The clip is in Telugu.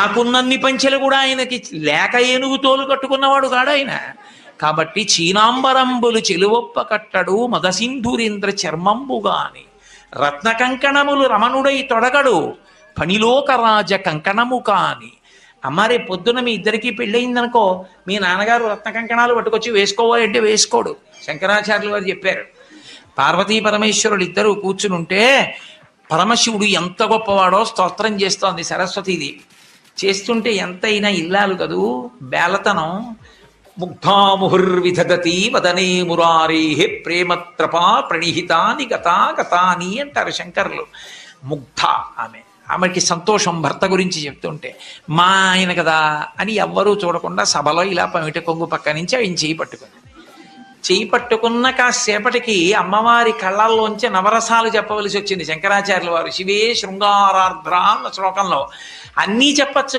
నాకున్నన్ని పంచెలు కూడా ఆయనకి లేక ఏనుగు తోలు కట్టుకున్నవాడు కాడు ఆయన. కాబట్టి చీనాంబరంబులు చెలువొప్ప కట్టడు మదసింధురేంద్ర చర్మంబుగాని రత్న కంకణములు రమణుడై తొడగడు పనిలోకరాజ కంకణము కాని. అమ్మారే పొద్దున మీ ఇద్దరికీ పెళ్ళయిందనుకో, మీ నాన్నగారు రత్న కంకణాలు పట్టుకొచ్చి వేసుకోవాలంటే వేసుకోడు. శంకరాచార్యులు వారు చెప్పారు, పార్వతీ పరమేశ్వరులు ఇద్దరూ కూర్చునుంటే పరమశివుడు ఎంత గొప్పవాడో స్తోత్రం చేస్తోంది సరస్వతీదేవి. చేస్తుంటే ఎంతైనా ఇల్లాలు కదూ, బేలతనం. ముగ్ధాముహుర్విధదతి వదనే మురారే ప్రేమత్రపా ప్రణిహితాని గతాని అంటారు శంకరులు. ముగ్ధ ఆమెకి సంతోషం భర్త గురించి చెప్తుంటే. మా ఆయన కదా అని ఎవ్వరూ చూడకుండా సభలో ఇలా పమిట కొంగు పక్క నుంచి ఆయన చేయి పట్టుకున్న కాసేపటికి అమ్మవారి కళ్ళల్లోంచి నవరసాలు చెప్పవలసి వచ్చింది శంకరాచార్యుల వారు. శివే శృంగారార్ద్ర అన్న శ్లోకంలో అన్నీ చెప్పచ్చు